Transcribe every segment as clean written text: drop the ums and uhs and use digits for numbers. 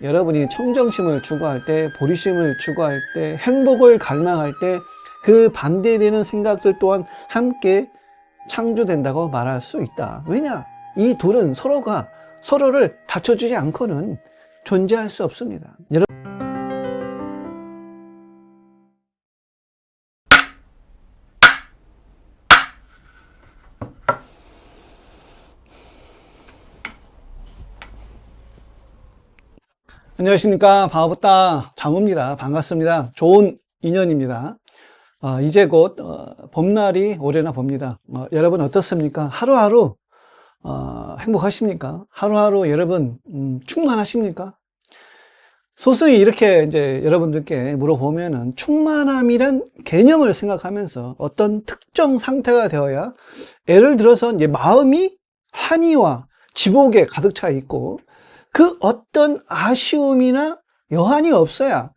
여러분이 청정심을 추구할 때, 보리심을 추구할 때, 행복을 갈망할 때 그 반대되는 생각들 또한 함께 창조된다고 말할 수 있다. 왜냐? 이 둘은 서로가 서로를 받쳐주지 않고는 존재할 수 없습니다. 안녕하십니까. 바오부따 장우입니다. 반갑습니다. 좋은 인연입니다. 이제 곧 봄날이 오려나 봅니다. 여러분 어떻습니까? 하루하루 행복하십니까? 하루하루 여러분 충만하십니까? 소수히 이렇게 이제 여러분들께 물어보면은 충만함이란 개념을 생각하면서 어떤 특정 상태가 되어야, 예를 들어서 이제 마음이 환희와 지복에 가득 차 있고 그 어떤 아쉬움이나 여한이 없어야,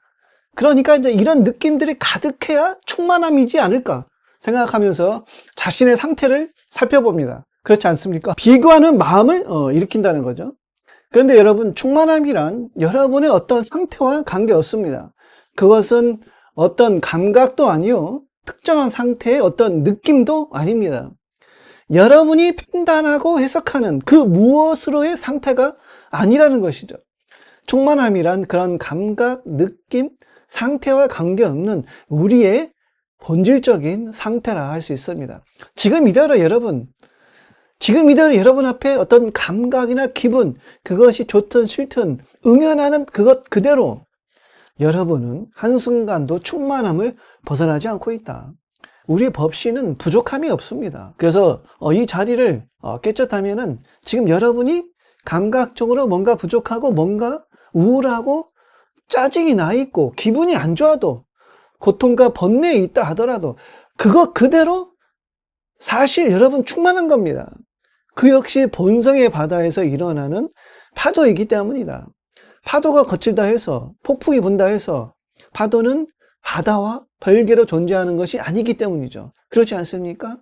그러니까 이제 이런 느낌들이 가득해야 충만함이지 않을까 생각하면서 자신의 상태를 살펴봅니다. 그렇지 않습니까? 비교하는 마음을 일으킨다는 거죠. 그런데 여러분, 충만함이란 여러분의 어떤 상태와 관계없습니다. 그것은 어떤 감각도 아니요, 특정한 상태의 어떤 느낌도 아닙니다. 여러분이 판단하고 해석하는 그 무엇으로의 상태가 아니라는 것이죠. 충만함이란 그런 감각, 느낌, 상태와 관계없는 우리의 본질적인 상태라 할 수 있습니다. 지금 이대로 여러분 앞에 어떤 감각이나 기분, 그것이 좋든 싫든 응연하는 그것 그대로 여러분은 한순간도 충만함을 벗어나지 않고 있다. 우리의 법신은 부족함이 없습니다. 그래서 이 자리를 깨끗하면은 지금 여러분이 감각적으로 뭔가 부족하고 뭔가 우울하고 짜증이 나 있고 기분이 안 좋아도, 고통과 번뇌에 있다 하더라도 그것 그대로 사실 여러분 충만한 겁니다. 그 역시 본성의 바다에서 일어나는 파도이기 때문이다. 파도가 거칠다 해서, 폭풍이 분다 해서 파도는 바다와 별개로 존재하는 것이 아니기 때문이죠. 그렇지 않습니까?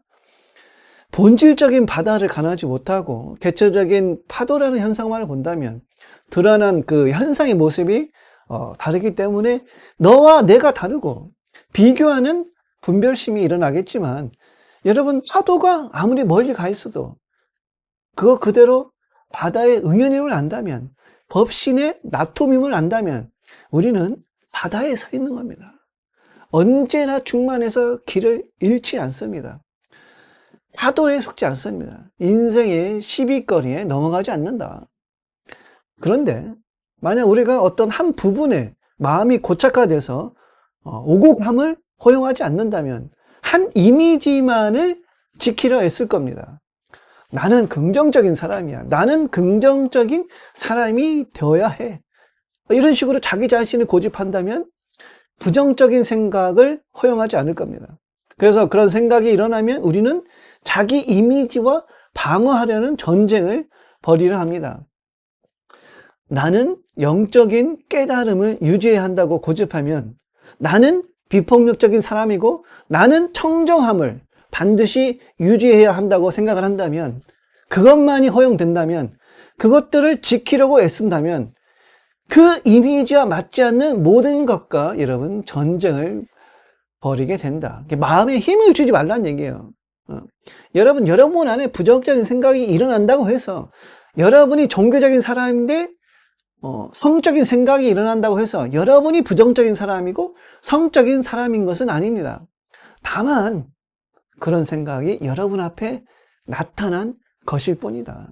본질적인 바다를 가늠하지 못하고 개체적인 파도라는 현상만을 본다면 드러난 그 현상의 모습이 다르기 때문에 너와 내가 다르고 비교하는 분별심이 일어나겠지만, 여러분, 파도가 아무리 멀리 가 있어도 그거 그대로 바다의 응연임을 안다면, 법신의 나툼임을 안다면 우리는 바다에 서 있는 겁니다. 언제나 충만해서 길을 잃지 않습니다. 파도에 속지 않습니다. 인생의 시비거리에 넘어가지 않는다. 그런데 만약 우리가 어떤 한 부분에 마음이 고착화돼서 오고 감을 허용하지 않는다면 한 이미지만을 지키려 애쓸 겁니다. 나는 긍정적인 사람이야. 나는 긍정적인 사람이 되어야 해. 이런 식으로 자기 자신을 고집한다면 부정적인 생각을 허용하지 않을 겁니다. 그래서 그런 생각이 일어나면 우리는 자기 이미지와 방어하려는 전쟁을 벌이려 합니다. 나는 영적인 깨달음을 유지해야 한다고 고집하면, 나는 비폭력적인 사람이고 나는 청정함을 반드시 유지해야 한다고 생각을 한다면, 그것만이 허용된다면, 그것들을 지키려고 애쓴다면 그 이미지와 맞지 않는 모든 것과 여러분 전쟁을 벌이게 된다. 마음에 힘을 주지 말라는 얘기예요. 여러분 안에 부정적인 생각이 일어난다고 해서, 여러분이 종교적인 사람인데 성적인 생각이 일어난다고 해서 여러분이 부정적인 사람이고 성적인 사람인 것은 아닙니다. 다만 그런 생각이 여러분 앞에 나타난 것일 뿐이다.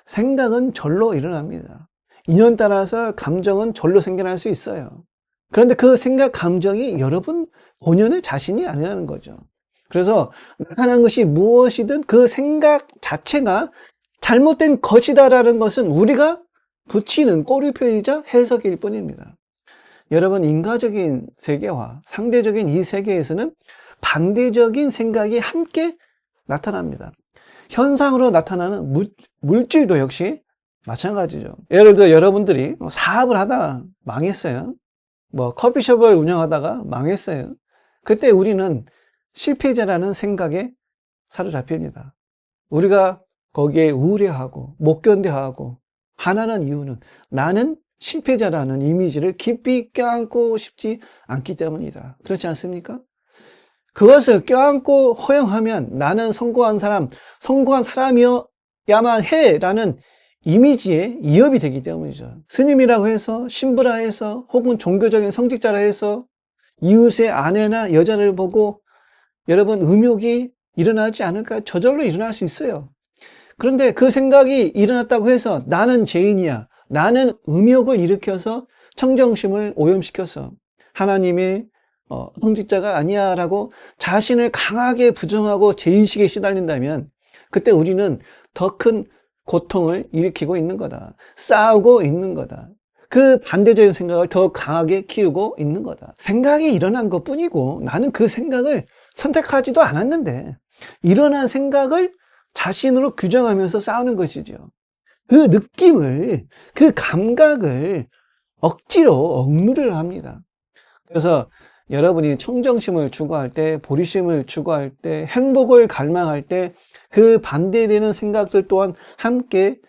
생각은 절로 일어납니다. 인연 따라서 감정은 절로 생겨날 수 있어요. 그런데 그 생각, 감정이 여러분 본연의 자신이 아니라는 거죠. 그래서 나타난 것이 무엇이든 그 생각 자체가 잘못된 것이다라는 것은 우리가 붙이는 꼬리표이자 해석일 뿐입니다. 여러분, 인과적인 세계와 상대적인 이 세계에서는 반대적인 생각이 함께 나타납니다. 현상으로 나타나는 물질도 역시 마찬가지죠. 예를 들어 여러분들이 사업을 하다가 망했어요. 커피숍을 운영하다가 망했어요. 그때 우리는 실패자라는 생각에 사로잡힙니다. 우리가 거기에 우울해하고 못 견뎌하고 화나는 이유는 나는 실패자라는 이미지를 깊이 껴안고 싶지 않기 때문이다. 그렇지 않습니까? 그것을 껴안고 허용하면 나는 성공한 사람이어야만 해라는 이미지에 이업이 되기 때문이죠. 스님이라고 해서, 신부라 해서, 혹은 종교적인 성직자라 해서 이웃의 아내나 여자를 보고 여러분 음욕이 일어나지 않을까요? 저절로 일어날 수 있어요. 그런데 그 생각이 일어났다고 해서 나는 죄인이야, 나는 음욕을 일으켜서 청정심을 오염시켜서 하나님의 성직자가 아니야 라고 자신을 강하게 부정하고 죄의식에 시달린다면 그때 우리는 더 큰 고통을 일으키고 있는 거다. 싸우고 있는 거다. 그 반대적인 생각을 더 강하게 키우고 있는 거다. 생각이 일어난 것 뿐이고 나는 그 생각을 선택하지도 않았는데 일어난 생각을 자신으로 규정하면서 싸우는 것이죠. 그 느낌을, 그 감각을 억지로 억누르려 합니다. 그래서 여러분이 청정심을 추구할 때, 보리심을 추구할 때, 행복을 갈망할 때 그 반대되는 생각들 또한 함께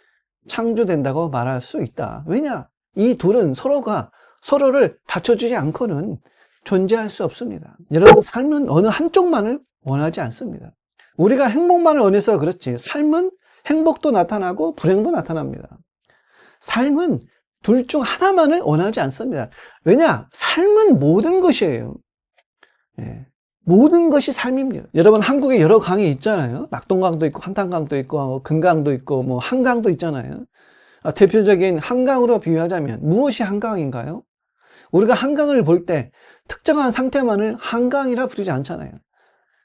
창조된다고 말할 수 있다. 왜냐? 이 둘은 서로가 서로를 받쳐주지 않고는 존재할 수 없습니다. 여러분, 삶은 어느 한쪽만을 원하지 않습니다. 우리가 행복만을 원해서 그렇지 삶은 행복도 나타나고 불행도 나타납니다. 삶은 둘 중 하나만을 원하지 않습니다. 왜냐? 삶은 모든 것이에요. 예. 모든 것이 삶입니다. 여러분, 한국에 여러 강이 있잖아요. 낙동강도 있고 한탄강도 있고 금강도 있고 뭐 한강도 있잖아요. 대표적인 한강으로 비유하자면 무엇이 한강인가요? 우리가 한강을 볼 때 특정한 상태만을 한강이라 부르지 않잖아요.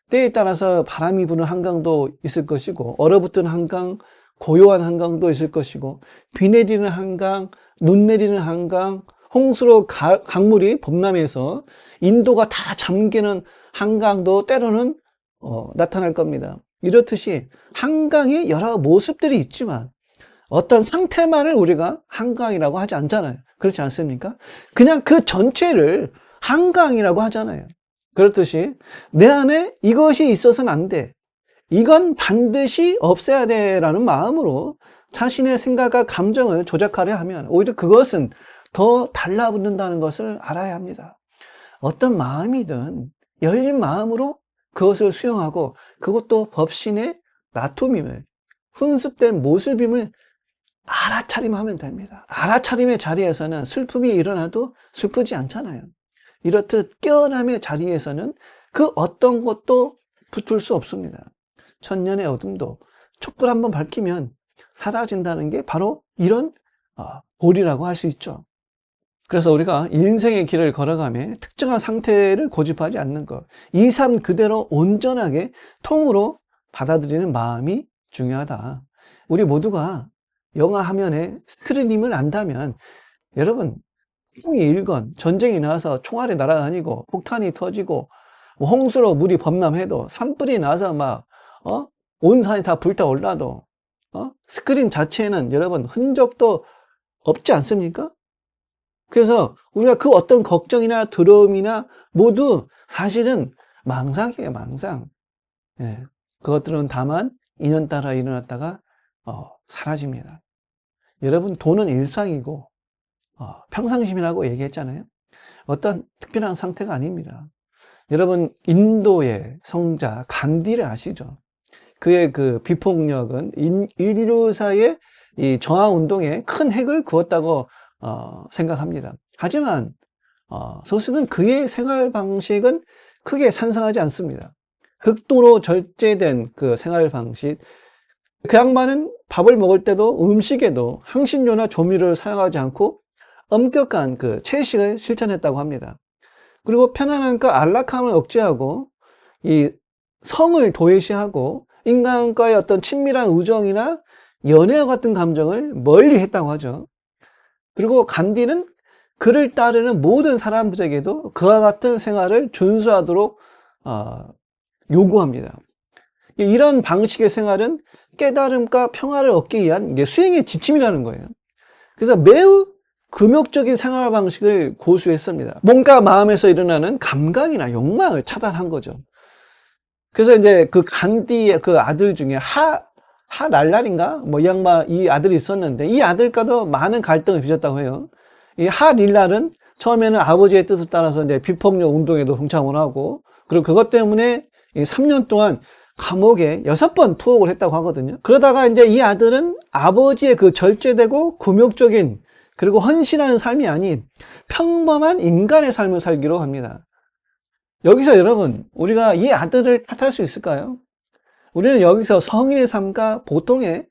때에 따라서 바람이 부는 한강도 있을 것이고 얼어붙은 한강, 고요한 한강도 있을 것이고 비 내리는 한강, 눈 내리는 한강, 홍수로 강물이 범람해서 인도가 다 잠기는 한강도 때로는 나타날 겁니다. 이렇듯이 한강에 여러 모습들이 있지만 어떤 상태만을 우리가 한강이라고 하지 않잖아요. 그렇지 않습니까? 그냥 그 전체를 한강이라고 하잖아요. 그렇듯이 내 안에 이것이 있어서는 안 돼, 이건 반드시 없애야 돼 라는 마음으로 자신의 생각과 감정을 조작하려 하면 오히려 그것은 더 달라붙는다는 것을 알아야 합니다. 어떤 마음이든 열린 마음으로 그것을 수용하고 그것도 법신의 나툼임을, 훈습된 모습임을 알아차림하면 됩니다. 알아차림의 자리에서는 슬픔이 일어나도 슬프지 않잖아요. 이렇듯 깨어남의 자리에서는 그 어떤 것도 붙을 수 없습니다. 천년의 어둠도 촛불 한번 밝히면 사라진다는 게 바로 이런 볼이라고 할 수 있죠. 그래서 우리가 인생의 길을 걸어가며 특정한 상태를 고집하지 않는 것, 이 삶 그대로 온전하게 통으로 받아들이는 마음이 중요하다. 우리 모두가 영화 화면에 스크린임을 안다면 여러분, 풍이 일건 전쟁이 나서 총알이 날아다니고 폭탄이 터지고 홍수로 물이 범람해도 산불이 나서 막 온 산이 다 불타올라도 스크린 자체에는 여러분 흔적도 없지 않습니까? 그래서 우리가 그 어떤 걱정이나 두려움이나 모두 사실은 망상이에요, 망상. 예, 그것들은 다만 인연 따라 일어났다가 사라집니다. 여러분, 돈은 일상이고 평상심이라고 얘기했잖아요. 어떤 특별한 상태가 아닙니다. 여러분, 인도의 성자 간디를 아시죠? 그의 그 비폭력은 인류사의 이 저항운동에 큰 핵을 그었다고 생각합니다. 하지만 소승은 그의 생활 방식은 크게 산성하지 않습니다. 극도로 절제된 그 생활 방식, 그 양반은 밥을 먹을 때도 음식에도 향신료나 조미료를 사용하지 않고 엄격한 그 채식을 실천했다고 합니다. 그리고 편안함과 안락함을 억제하고 이 성을 도외시하고 인간과의 어떤 친밀한 우정이나 연애와 같은 감정을 멀리 했다고 하죠. 그리고 간디는 그를 따르는 모든 사람들에게도 그와 같은 생활을 준수하도록 요구합니다. 이런 방식의 생활은 깨달음과 평화를 얻기 위한 수행의 지침이라는 거예요. 그래서 매우 금욕적인 생활 방식을 고수했습니다. 몸과 마음에서 일어나는 감각이나 욕망을 차단한 거죠. 그래서 이제 그 간디의 그 아들 중에 하랄랄인가? 이 아들이 있었는데 이 아들과도 많은 갈등을 빚었다고 해요. 이 하릴랄은 처음에는 아버지의 뜻을 따라서 이제 비폭력 운동에도 동참을 하고, 그리고 그것 때문에 이 3년 동안 감옥에 6번 투옥을 했다고 하거든요. 그러다가 이제 이 아들은 아버지의 그 절제되고 굴욕적인 그리고 헌신하는 삶이 아닌 평범한 인간의 삶을 살기로 합니다. 여기서 여러분, 우리가 이 아들을 탓할 수 있을까요? 우리는 여기서 성인의 삶과 보통의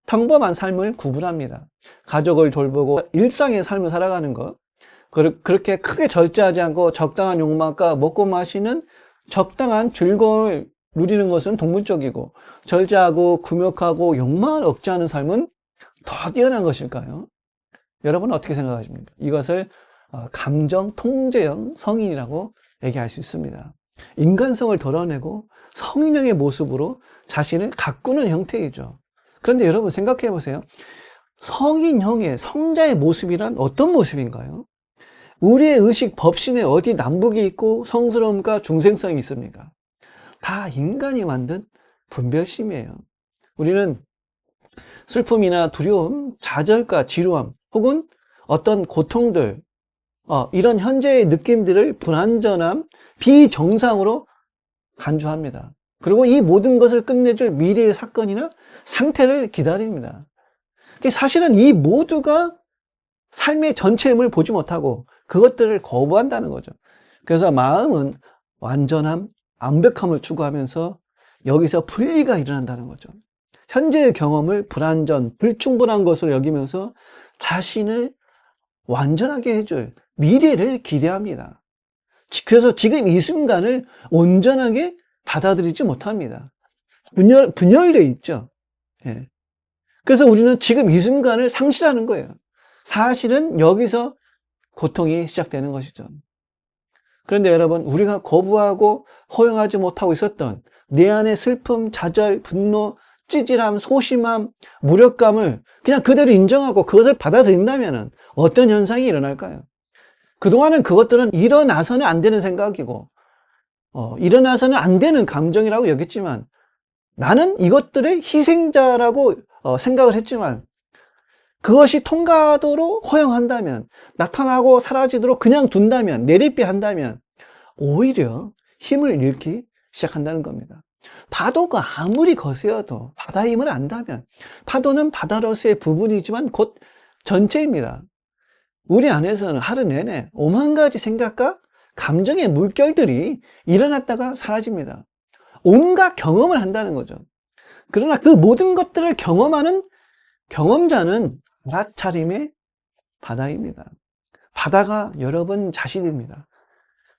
평범한 삶을 구분합니다. 가족을 돌보고 일상의 삶을 살아가는 것, 그렇게 크게 절제하지 않고 적당한 욕망과 먹고 마시는 적당한 즐거움을 누리는 것은 동물적이고, 절제하고 굴욕하고 욕망을 억제하는 삶은 더 뛰어난 것일까요? 여러분은 어떻게 생각하십니까? 이것을 감정 통제형 성인이라고 얘기할 수 있습니다. 인간성을 드러내고 성인형의 모습으로 자신을 가꾸는 형태이죠. 그런데 여러분 생각해 보세요. 성인형의 성자의 모습이란 어떤 모습인가요? 우리의 의식 법신에 어디 남북이 있고 성스러움과 중생성이 있습니까? 다 인간이 만든 분별심이에요. 우리는 슬픔이나 두려움, 좌절과 지루함, 혹은 어떤 고통들, 이런 현재의 느낌들을 불완전함, 비정상으로 간주합니다. 그리고 이 모든 것을 끝내줄 미래의 사건이나 상태를 기다립니다. 사실은 이 모두가 삶의 전체임을 보지 못하고 그것들을 거부한다는 거죠. 그래서 마음은 완전함, 완벽함을 추구하면서 여기서 분리가 일어난다는 거죠. 현재의 경험을 불완전, 불충분한 것으로 여기면서 자신을 완전하게 해줄 미래를 기대합니다. 그래서 지금 이 순간을 온전하게 받아들이지 못합니다. 분열되어 있죠. 예. 그래서 우리는 지금 이 순간을 상실하는 거예요. 사실은 여기서 고통이 시작되는 것이죠. 그런데 여러분, 우리가 거부하고 허용하지 못하고 있었던 내 안의 슬픔, 좌절, 분노, 찌질함, 소심함, 무력감을 그냥 그대로 인정하고 그것을 받아들인다면 어떤 현상이 일어날까요? 그동안은 그것들은 일어나서는 안 되는 생각이고 일어나서는 안 되는 감정이라고 여겼지만, 나는 이것들의 희생자라고 생각을 했지만, 그것이 통과하도록 허용한다면, 나타나고 사라지도록 그냥 둔다면, 내리비 한다면 오히려 힘을 잃기 시작한다는 겁니다. 파도가 아무리 거세어도 바다의 힘을 안다면, 파도는 바다로서의 부분이지만 곧 전체입니다. 우리 안에서는 하루 내내 오만 가지 생각과 감정의 물결들이 일어났다가 사라집니다. 온갖 경험을 한다는 거죠. 그러나 그 모든 것들을 경험하는 경험자는 알아차림의 바다입니다. 바다가 여러분 자신입니다.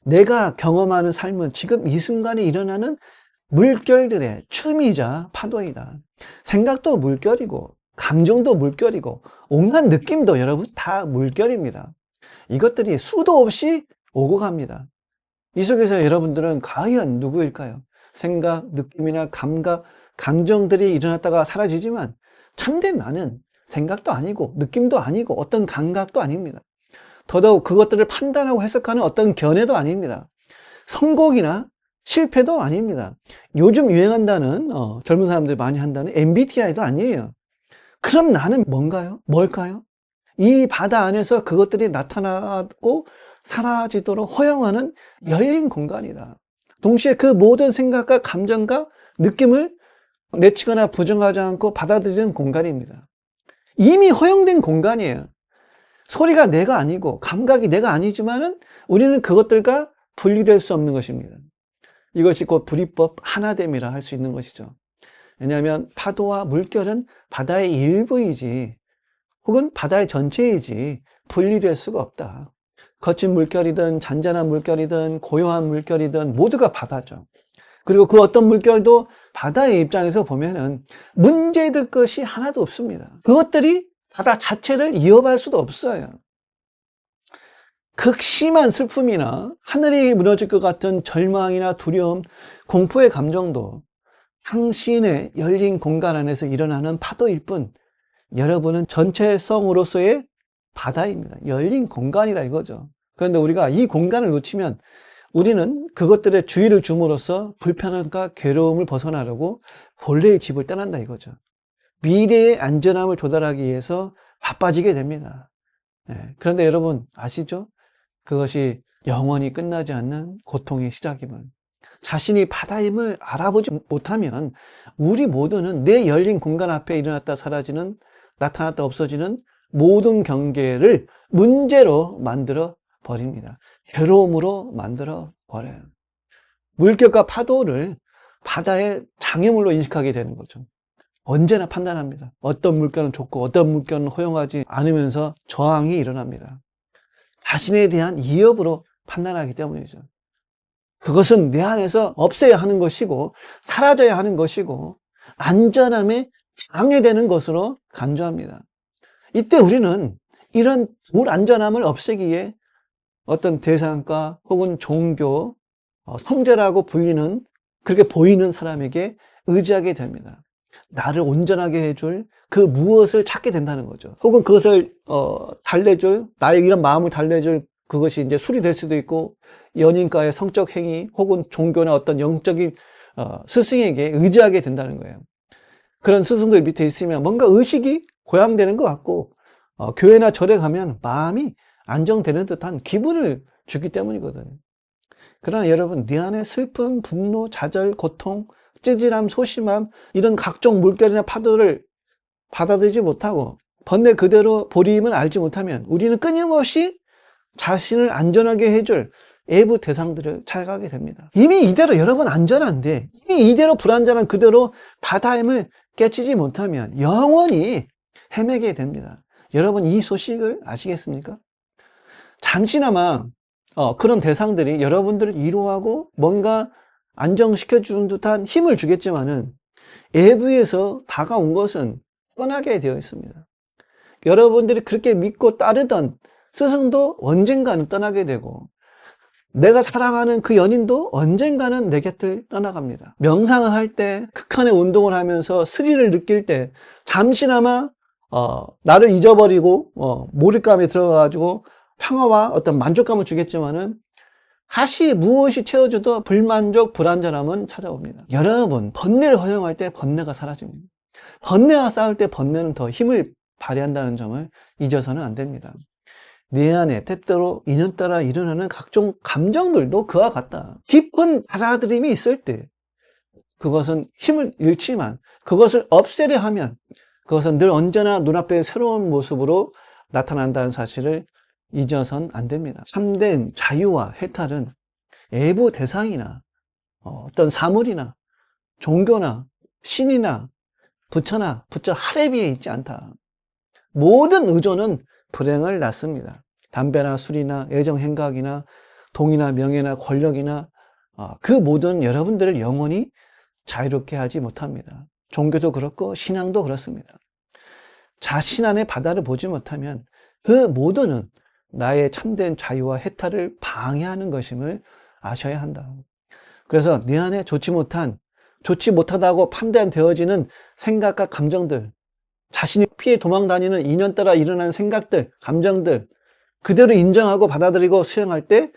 내가 경험하는 삶은 지금 이 순간에 일어나는 물결들의 춤이자 파도이다. 생각도 물결이고 감정도 물결이고 온갖 느낌도 여러분 다 물결입니다. 이것들이 수도 없이 오고 갑니다. 이 속에서 여러분들은 과연 누구일까요? 생각, 느낌이나 감각, 감정들이 일어났다가 사라지지만 참된 나는 생각도 아니고 느낌도 아니고 어떤 감각도 아닙니다. 더더욱 그것들을 판단하고 해석하는 어떤 견해도 아닙니다. 성공이나 실패도 아닙니다. 요즘 유행한다는 젊은 사람들이 많이 한다는 MBTI도 아니에요. 그럼 나는 뭔가요? 뭘까요? 이 바다 안에서 그것들이 나타나고 사라지도록 허용하는 열린 공간이다. 동시에 그 모든 생각과 감정과 느낌을 내치거나 부정하지 않고 받아들이는 공간입니다. 이미 허용된 공간이에요. 소리가 내가 아니고 감각이 내가 아니지만은 우리는 그것들과 분리될 수 없는 것입니다. 이것이 곧 불이법 하나됨이라 할 수 있는 것이죠. 왜냐하면 파도와 물결은 바다의 일부이지 혹은 바다의 전체이지 분리될 수가 없다. 거친 물결이든 잔잔한 물결이든 고요한 물결이든 모두가 바다죠. 그리고 그 어떤 물결도 바다의 입장에서 보면은 문제될 것이 하나도 없습니다. 그것들이 바다 자체를 이어갈 수도 없어요. 극심한 슬픔이나 하늘이 무너질 것 같은 절망이나 두려움, 공포의 감정도 당신의 열린 공간 안에서 일어나는 파도일 뿐, 여러분은 전체성으로서의 바다입니다. 열린 공간이다 이거죠. 그런데 우리가 이 공간을 놓치면 우리는 그것들의 주의를 줌으로써 불편함과 괴로움을 벗어나려고 본래의 집을 떠난다 이거죠. 미래의 안전함을 도달하기 위해서 바빠지게 됩니다. 그런데 여러분 아시죠? 그것이 영원히 끝나지 않는 고통의 시작임을. 자신이 바다임을 알아보지 못하면 우리 모두는 내 열린 공간 앞에 일어났다 사라지는, 나타났다 없어지는 모든 경계를 문제로 만들어 버립니다. 괴로움으로 만들어 버려요. 물결과 파도를 바다의 장애물로 인식하게 되는 거죠. 언제나 판단합니다. 어떤 물결은 좋고 어떤 물결은 허용하지 않으면서 저항이 일어납니다. 자신에 대한 위협으로 판단하기 때문이죠. 그것은 내 안에서 없애야 하는 것이고 사라져야 하는 것이고 안전함에 방해되는 것으로 간주합니다. 이때 우리는 이런 불안전함을 없애기 위해 어떤 대상과 혹은 종교, 성제라고 불리는, 그렇게 보이는 사람에게 의지하게 됩니다. 나를 온전하게 해줄 그 무엇을 찾게 된다는 거죠. 혹은 그것을 달래줄, 나의 이런 마음을 달래줄 그것이 이제 술이 될 수도 있고, 연인과의 성적 행위 혹은 종교나 어떤 영적인 스승에게 의지하게 된다는 거예요. 그런 스승들 밑에 있으면 뭔가 의식이 고양되는 것 같고, 교회나 절에 가면 마음이 안정되는 듯한 기분을 주기 때문이거든요. 그러나 여러분, 내 안에 슬픔, 분노, 좌절, 고통, 찌질함, 소심함, 이런 각종 물결이나 파도를 받아들이지 못하고 번뇌 그대로 보림을 알지 못하면 우리는 끊임없이 자신을 안전하게 해줄 외부 대상들을 찾아가게 됩니다. 이미 이대로 여러분 안전한데, 이미 이대로 불안전한 그대로 바다임을 깨치지 못하면 영원히 헤매게 됩니다. 여러분, 이 소식을 아시겠습니까? 잠시나마 그런 대상들이 여러분들을 위로하고 뭔가 안정시켜주는 듯한 힘을 주겠지만은 외부에서 다가온 것은 떠나게 되어 있습니다. 여러분들이 그렇게 믿고 따르던 스승도 언젠가는 떠나게 되고, 내가 사랑하는 그 연인도 언젠가는 내 곁을 떠나갑니다. 명상을 할 때, 극한의 운동을 하면서 스릴을 느낄 때 잠시나마 나를 잊어버리고 몰입감에 들어가가지고 평화와 어떤 만족감을 주겠지만은 다시 무엇이 채워줘도 불만족, 불안전함은 찾아옵니다. 여러분, 번뇌를 허용할 때 번뇌가 사라집니다. 번뇌와 싸울 때 번뇌는 더 힘을 발휘한다는 점을 잊어서는 안 됩니다. 내 안에 때때로 인연따라 일어나는 각종 감정들도 그와 같다. 깊은 받아들임이 있을 때 그것은 힘을 잃지만, 그것을 없애려 하면 그것은 늘 언제나 눈앞에 새로운 모습으로 나타난다는 사실을 잊어선 안 됩니다. 참된 자유와 해탈은 외부 대상이나 어떤 사물이나 종교나 신이나 부처나 부처 하레비에 있지 않다. 모든 의존은 불행을 낳습니다. 담배나 술이나 애정 행각이나 동이나 명예나 권력이나 그 모든 여러분들을 영원히 자유롭게 하지 못합니다. 종교도 그렇고 신앙도 그렇습니다. 자신 안의 바다를 보지 못하면 그 모두는 나의 참된 자유와 해탈을 방해하는 것임을 아셔야 한다. 그래서 내 안에 좋지 못하다고 판단되어지는 생각과 감정들, 자신이 피해 도망다니는 인연 따라 일어나는 생각들, 감정들 그대로 인정하고 받아들이고 수용할 때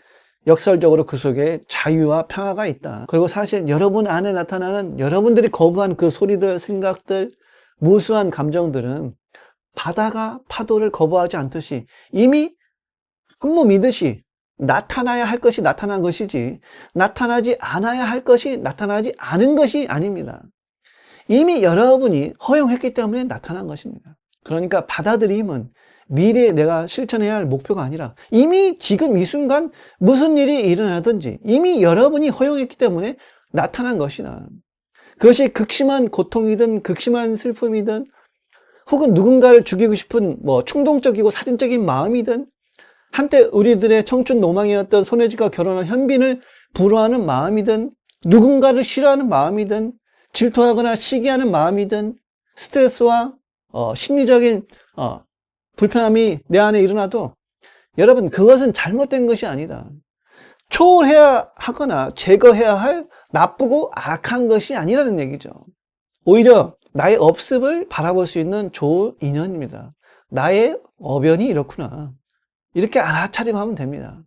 역설적으로 그 속에 자유와 평화가 있다. 그리고 사실 여러분 안에 나타나는 여러분들이 거부한 그 소리들, 생각들, 무수한 감정들은 바다가 파도를 거부하지 않듯이 이미 한몸이듯이 나타나야 할 것이 나타난 것이지, 나타나지 않아야 할 것이 나타나지 않은 것이 아닙니다. 이미 여러분이 허용했기 때문에 나타난 것입니다. 그러니까 받아들임은 미래에 내가 실천해야 할 목표가 아니라 이미 지금 이 순간 무슨 일이 일어나든지 이미 여러분이 허용했기 때문에 나타난 것이다. 그것이 극심한 고통이든 극심한 슬픔이든 혹은 누군가를 죽이고 싶은 충동적이고 사진적인 마음이든, 한때 우리들의 청춘 로망이었던 손혜진과 결혼한 현빈을 불허하는 마음이든, 누군가를 싫어하는 마음이든, 질투하거나 시기하는 마음이든, 스트레스와 심리적인 불편함이 내 안에 일어나도 여러분, 그것은 잘못된 것이 아니다. 초월해야 하거나 제거해야 할 나쁘고 악한 것이 아니라는 얘기죠. 오히려 나의 업습을 바라볼 수 있는 좋은 인연입니다. 나의 어변이 이렇구나. 이렇게 알아차림하면 됩니다.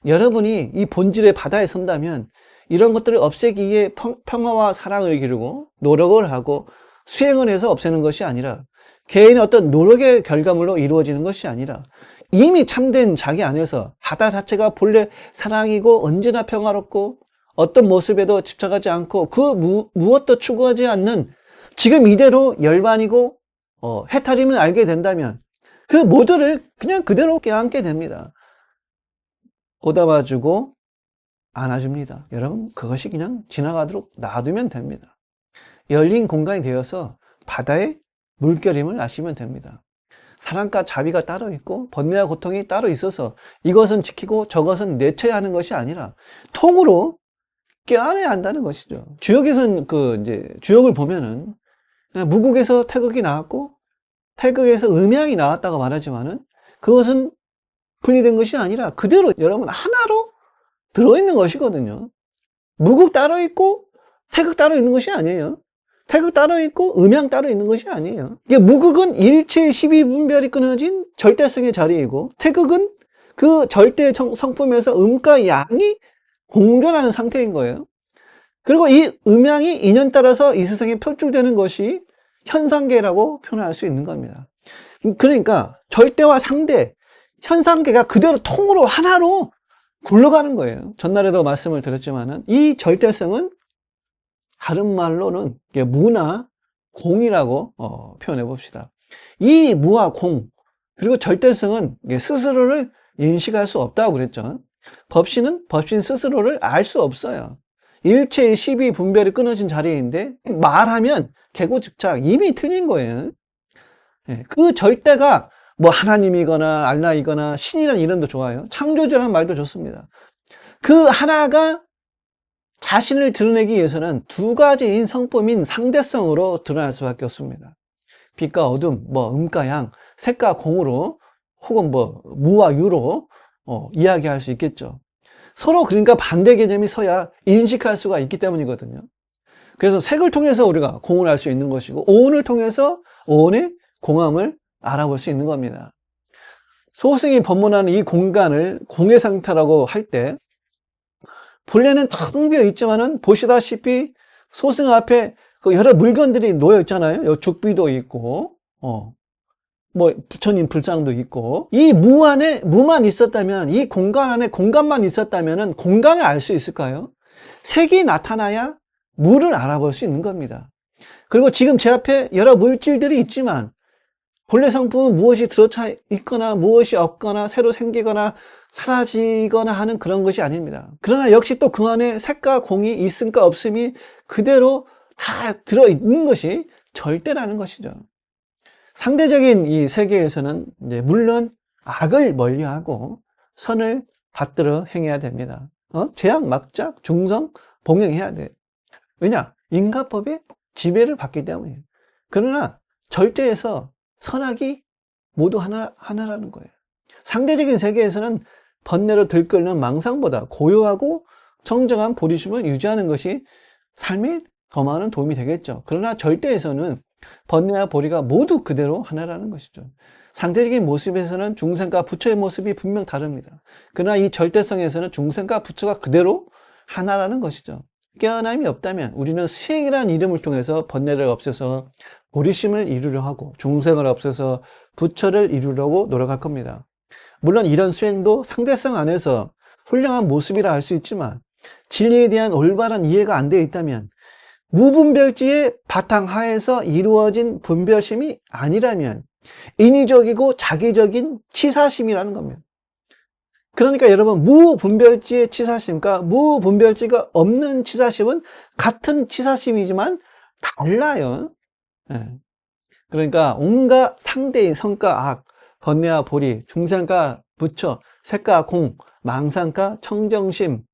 여러분이 이 본질의 바다에 선다면 이런 것들을 없애기 위해 평화와 사랑을 기르고 노력을 하고 수행을 해서 없애는 것이 아니라, 개인의 어떤 노력의 결과물로 이루어지는 것이 아니라 이미 참된 자기 안에서 바다 자체가 본래 사랑이고 언제나 평화롭고 어떤 모습에도 집착하지 않고 그 무엇도 추구하지 않는 지금 이대로 열반이고 해탈임을 알게 된다면 그 모두를 그냥 그대로 껴안게 됩니다. 오다봐주고 안아줍니다. 여러분, 그것이 그냥 지나가도록 놔두면 됩니다. 열린 공간이 되어서 바다의 물결임을 아시면 됩니다. 사랑과 자비가 따로 있고 번뇌와 고통이 따로 있어서 이것은 지키고 저것은 내쳐야 하는 것이 아니라 통으로 껴안아야 한다는 것이죠. 주역에서는 이제 주역을 보면은 무국에서 태극이 나왔고 태극에서 음양이 나왔다고 말하지만은 그것은 분리된 것이 아니라 그대로 여러분 하나로 들어있는 것이거든요. 무국 따로 있고 태극 따로 있는 것이 아니에요. 태극 따로 있고 음양 따로 있는 것이 아니에요. 무국은 일체의 12분별이 끊어진 절대성의 자리이고 태극은 그 절대 성품에서 음과 양이 공존하는 상태인 거예요. 그리고 이 음양이 인연 따라서 이 세상에 표출되는 것이 현상계라고 표현할 수 있는 겁니다. 그러니까 절대와 상대, 현상계가 그대로 통으로 하나로 굴러가는 거예요. 전날에도 말씀을 드렸지만은 이 절대성은 다른 말로는 무나 공이라고 표현해 봅시다. 이 무와 공 그리고 절대성은 스스로를 인식할 수 없다고 그랬죠. 법신은 법신 스스로를 알 수 없어요. 일체의 12분별이 끊어진 자리인데 말하면 개고즉착 이미 틀린 거예요. 그 절대가 뭐 하나님이거나 알라이거나 신이라는 이름도 좋아요. 창조주라는 말도 좋습니다. 그 하나가 자신을 드러내기 위해서는 두 가지인 성품인 상대성으로 드러날 수밖에 없습니다. 빛과 어둠, 음과 양, 색과 공으로 혹은 무와 유로 이야기할 수 있겠죠. 서로 그러니까 반대 개념이 서야 인식할 수가 있기 때문이거든요. 그래서 색을 통해서 우리가 공을 알 수 있는 것이고 오온을 통해서 오온의 공함을 알아볼 수 있는 겁니다. 소승이 법문하는 이 공간을 공의 상태라고 할 때 본래는 텅 비어 있지만은 보시다시피 소승 앞에 여러 물건들이 놓여 있잖아요. 죽비도 있고 부처님 불상도 있고 이 무 안에 무만 있었다면 이 공간 안에 공간만 있었다면은 공간을 알 수 있을까요? 색이 나타나야 무를 알아볼 수 있는 겁니다. 그리고 지금 제 앞에 여러 물질들이 있지만 본래 성품은 무엇이 들어차 있거나 무엇이 없거나 새로 생기거나 사라지거나 하는 그런 것이 아닙니다. 그러나 역시 또 그 안에 색과 공이 있음과 없음이 그대로 다 들어있는 것이 절대라는 것이죠. 상대적인 이 세계에서는 이제 물론 악을 멀리하고 선을 받들어 행해야 됩니다. 제약, 막작, 중성, 봉행해야 돼. 왜냐? 인과법의 지배를 받기 때문이에요. 그러나 절대에서 선악이 모두 하나라는 거예요. 상대적인 세계에서는 번뇌로 들끓는 망상보다 고요하고 청정한 보리심을 유지하는 것이 삶에 더 많은 도움이 되겠죠. 그러나 절대에서는 번뇌와 보리가 모두 그대로 하나라는 것이죠. 상대적인 모습에서는 중생과 부처의 모습이 분명 다릅니다. 그러나 이 절대성에서는 중생과 부처가 그대로 하나라는 것이죠. 깨어남이 없다면 우리는 수행이라는 이름을 통해서 번뇌를 없애서 보리심을 이루려 하고 중생을 없애서 부처를 이루려고 노력할 겁니다. 물론 이런 수행도 상대성 안에서 훌륭한 모습이라 할 수 있지만 진리에 대한 올바른 이해가 안 되어 있다면 무분별지의 바탕하에서 이루어진 분별심이 아니라면 인위적이고 자기적인 치사심이라는 겁니다. 그러니까 여러분 무분별지의 치사심과 무분별지가 없는 치사심은 같은 치사심이지만 달라요. 그러니까 온갖 상대인 성과 악, 번뇌와 보리, 중생과 부처, 색과 공, 망상과 청정심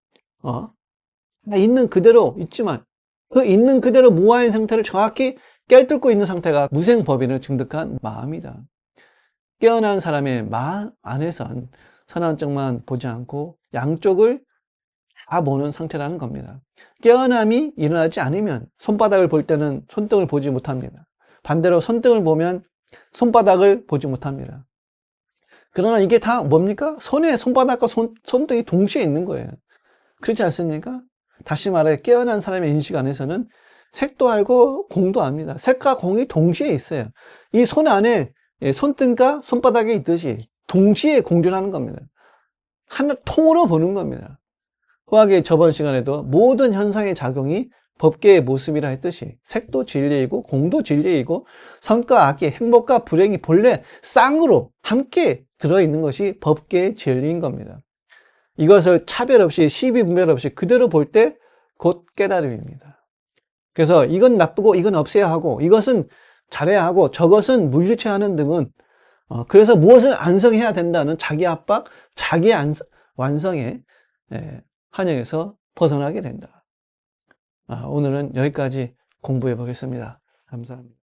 있는 그대로 있지만 그 있는 그대로 무아인 상태를 정확히 깨뚫고 있는 상태가 무생법인을 증득한 마음이다. 깨어난 사람의 마음 안에선 선한 쪽만 보지 않고 양쪽을 다 보는 상태라는 겁니다. 깨어남이 일어나지 않으면 손바닥을 볼 때는 손등을 보지 못합니다. 반대로 손등을 보면 손바닥을 보지 못합니다. 그러나 이게 다 뭡니까? 손에 손바닥과 손등이 동시에 있는 거예요. 그렇지 않습니까? 다시 말해 깨어난 사람의 인식 안에서는 색도 알고 공도 압니다. 색과 공이 동시에 있어요. 이 손 안에 손등과 손바닥이 있듯이 동시에 공존하는 겁니다. 하나 통으로 보는 겁니다. 화학의 저번 시간에도 모든 현상의 작용이 법계의 모습이라 했듯이 색도 진리이고 공도 진리이고 선과 악의 행복과 불행이 본래 쌍으로 함께 들어있는 것이 법계의 진리인 겁니다. 이것을 차별 없이 시비 분별 없이 그대로 볼 때 곧 깨달음입니다. 그래서 이건 나쁘고 이건 없애야 하고 이것은 잘해야 하고 저것은 물리쳐야 하는 등은 그래서 무엇을 안성해야 된다는 자기 압박, 자기 완성에 한영에서 벗어나게 된다. 오늘은 여기까지 공부해 보겠습니다. 감사합니다.